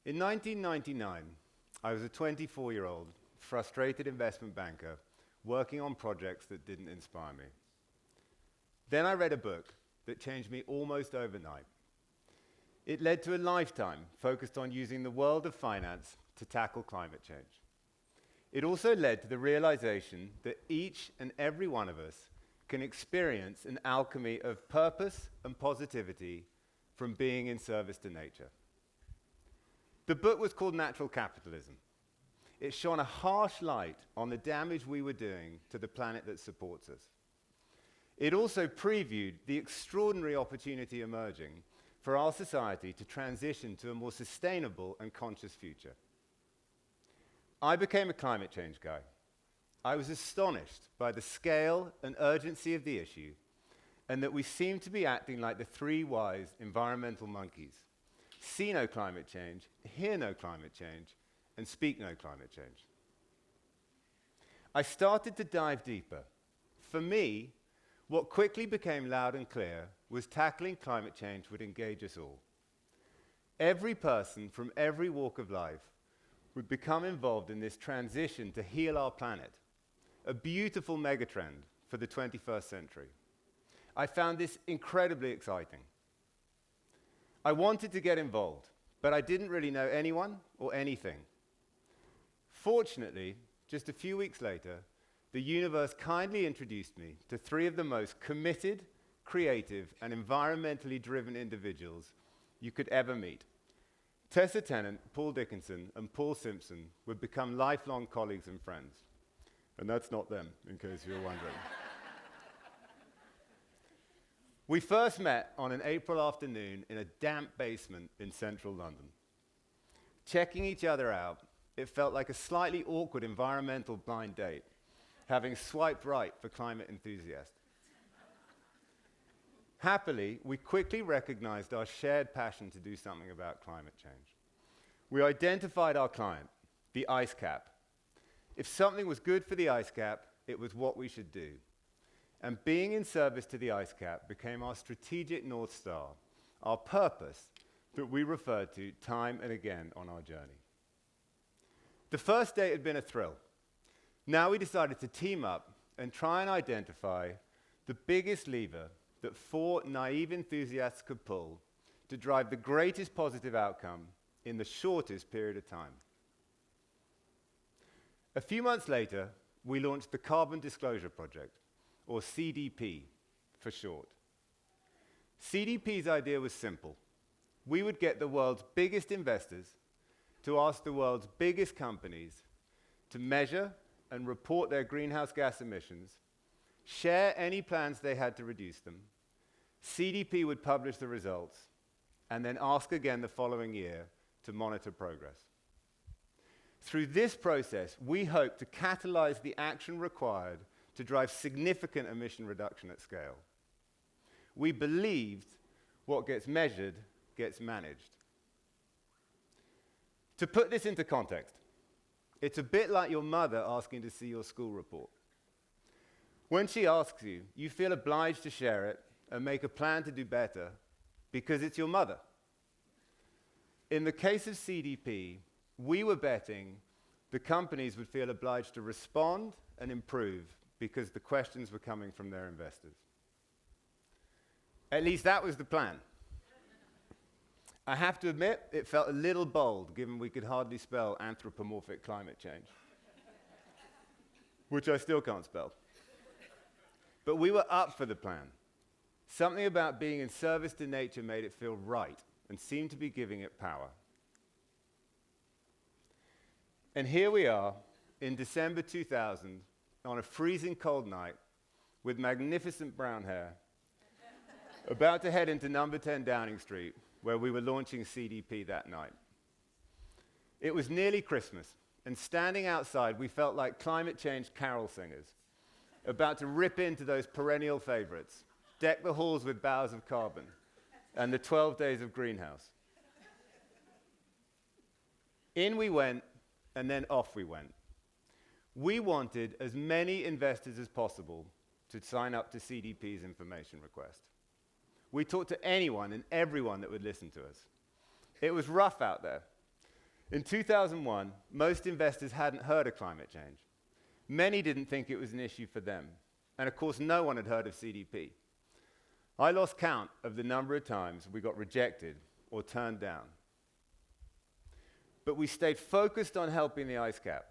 In 1999, I was a 24-year-old, frustrated investment banker working on projects that didn't inspire me. Then I read a book that changed me almost overnight. It led to a lifetime focused on using the world of finance to tackle climate change. It also led to the realization that each and every one of us can experience an alchemy of purpose and positivity from being in service to nature. The book was called Natural Capitalism. It shone a harsh light on the damage we were doing to the planet that supports us. It also previewed the extraordinary opportunity emerging for our society to transition to a more sustainable and conscious future. I became a climate change guy. I was astonished by the scale and urgency of the issue, and that we seemed to be acting like the three wise environmental monkeys: see no climate change, hear no climate change, and speak no climate change. I started to dive deeper. For me, what quickly became loud and clear was tackling climate change would engage us all. Every person from every walk of life would become involved in this transition to heal our planet, a beautiful megatrend for the 21st century. I found this incredibly exciting. I wanted to get involved, but I didn't really know anyone or anything. Fortunately, just a few weeks later, the universe kindly introduced me to three of the most committed, creative, and environmentally driven individuals you could ever meet. Tessa Tennant, Paul Dickinson, and Paul Simpson would become lifelong colleagues and friends. And that's not them, in case you're wondering. We first met on an April afternoon in a damp basement in central London. Checking each other out, it felt like a slightly awkward environmental blind date, having swiped right for climate enthusiasts. Happily, we quickly recognized our shared passion to do something about climate change. We identified our client, the ice cap. If something was good for the ice cap, it was what we should do. And being in service to the ice cap became our strategic North Star, our purpose that we referred to time and again on our journey. The first date had been a thrill. Now we decided to team up and try and identify the biggest lever that four naive enthusiasts could pull to drive the greatest positive outcome in the shortest period of time. A few months later, we launched the Carbon Disclosure Project, or CDP for short. CDP's idea was simple. We would get the world's biggest investors to ask the world's biggest companies to measure and report their greenhouse gas emissions, share any plans they had to reduce them. CDP would publish the results, and then ask again the following year to monitor progress. Through this process, we hope to catalyze the action required to drive significant emission reduction at scale. We believed what gets measured gets managed. To put this into context, it's a bit like your mother asking to see your school report. When she asks you, you feel obliged to share it and make a plan to do better because it's your mother. In the case of CDP, we were betting the companies would feel obliged to respond and improve because the questions were coming from their investors. At least that was the plan. I have to admit, it felt a little bold, given we could hardly spell anthropomorphic climate change, which I still can't spell. But we were up for the plan. Something about being in service to nature made it feel right and seemed to be giving it power. And here we are, in December 2000, on a freezing cold night, with magnificent brown hair, about to head into number 10 Downing Street, where we were launching CDP that night. It was nearly Christmas, and standing outside, we felt like climate change carol singers, about to rip into those perennial favorites, deck the halls with boughs of carbon, and the 12 days of greenhouse. In we went, and then off we went. We wanted as many investors as possible to sign up to CDP's information request. We talked to anyone and everyone that would listen to us. It was rough out there. In 2001, most investors hadn't heard of climate change. Many didn't think it was an issue for them. And of course, no one had heard of CDP. I lost count of the number of times we got rejected or turned down. But we stayed focused on helping the ice cap.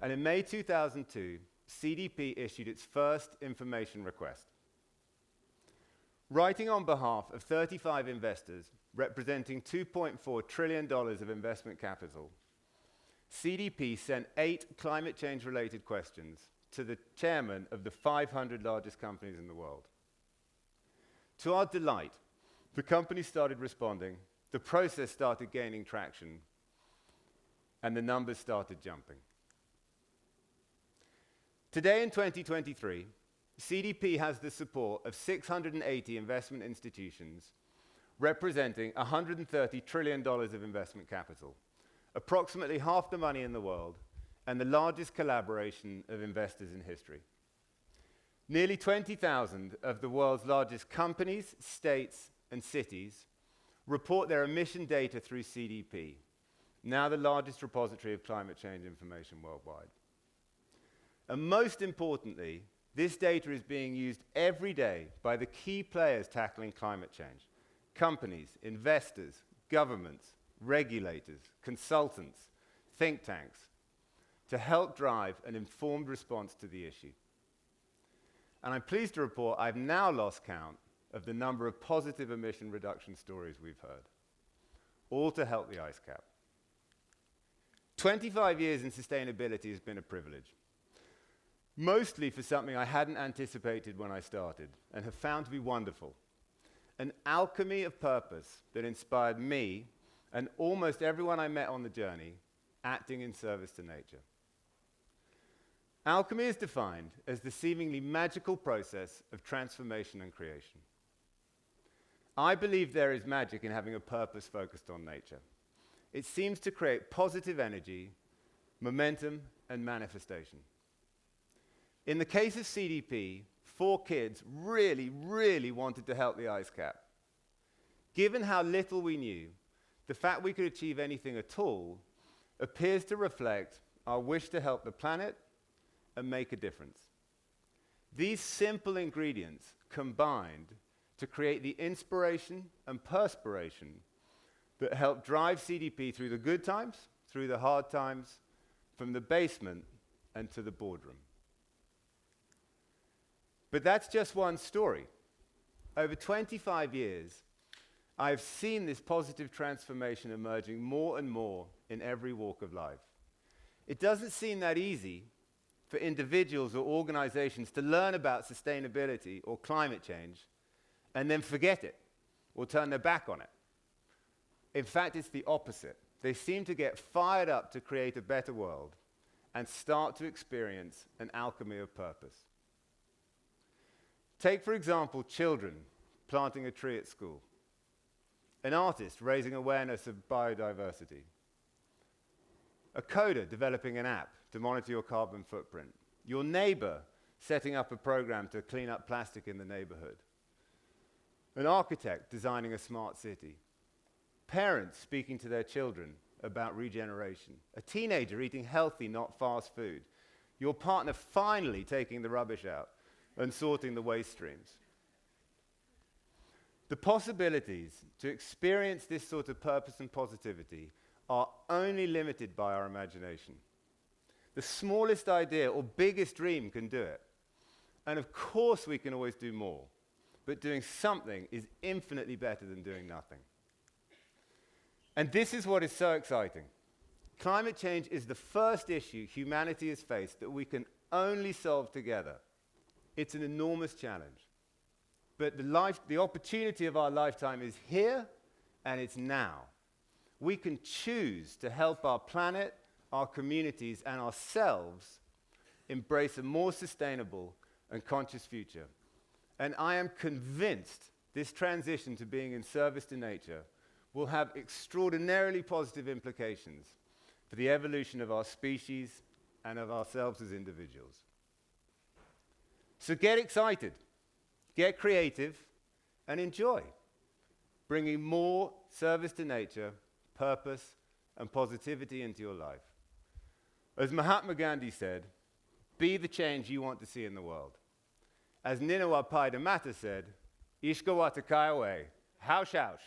And in May 2002, CDP issued its first information request. Writing on behalf of 35 investors, representing $2.4 trillion of investment capital, CDP sent 8 climate change-related questions to the chairman of the 500 largest companies in the world. To our delight, the companies started responding, the process started gaining traction, and the numbers started jumping. Today in 2023, CDP has the support of 680 investment institutions representing $130 trillion of investment capital, approximately half the money in the world, and the largest collaboration of investors in history. Nearly 20,000 of the world's largest companies, states, and cities report their emission data through CDP, now the largest repository of climate change information worldwide. And most importantly, this data is being used every day by the key players tackling climate change: companies, investors, governments, regulators, consultants, think tanks, to help drive an informed response to the issue. And I'm pleased to report I've now lost count of the number of positive emission reduction stories we've heard, all to help the ice cap. 25 years in sustainability has been a privilege, mostly for something I hadn't anticipated when I started and have found to be wonderful: an alchemy of purpose that inspired me and almost everyone I met on the journey, acting in service to nature. Alchemy is defined as the seemingly magical process of transformation and creation. I believe there is magic in having a purpose focused on nature. It seems to create positive energy, momentum, and manifestation. In the case of CDP, 4 kids really wanted to help the ice cap. Given how little we knew, the fact we could achieve anything at all appears to reflect our wish to help the planet and make a difference. These simple ingredients combined to create the inspiration and perspiration that help drive CDP through the good times, through the hard times, from the basement and to the boardroom. But that's just one story. Over 25 years, I've seen this positive transformation emerging more and more in every walk of life. It doesn't seem that easy for individuals or organizations to learn about sustainability or climate change and then forget it or turn their back on it. In fact, it's the opposite. They seem to get fired up to create a better world and start to experience an alchemy of purpose. Take, for example, children planting a tree at school, an artist raising awareness of biodiversity, a coder developing an app to monitor your carbon footprint, your neighbor setting up a program to clean up plastic in the neighborhood, an architect designing a smart city, parents speaking to their children about regeneration, a teenager eating healthy, not fast food, your partner finally taking the rubbish out and sorting the waste streams. The possibilities to experience this sort of purpose and positivity are only limited by our imagination. The smallest idea or biggest dream can do it. And of course we can always do more, but doing something is infinitely better than doing nothing. And this is what is so exciting. Climate change is the first issue humanity has faced that we can only solve together. It's an enormous challenge. But the opportunity of our lifetime is here, and it's now. We can choose to help our planet, our communities, and ourselves embrace a more sustainable and conscious future. And I am convinced this transition to being in service to nature will have extraordinarily positive implications for the evolution of our species and of ourselves as individuals. So get excited, get creative, and enjoy, bringing more service to nature, purpose, and positivity into your life. As Mahatma Gandhi said, be the change you want to see in the world. As Ninawa Pai Mata said, Ishka Watakaiwe, Haush Haush.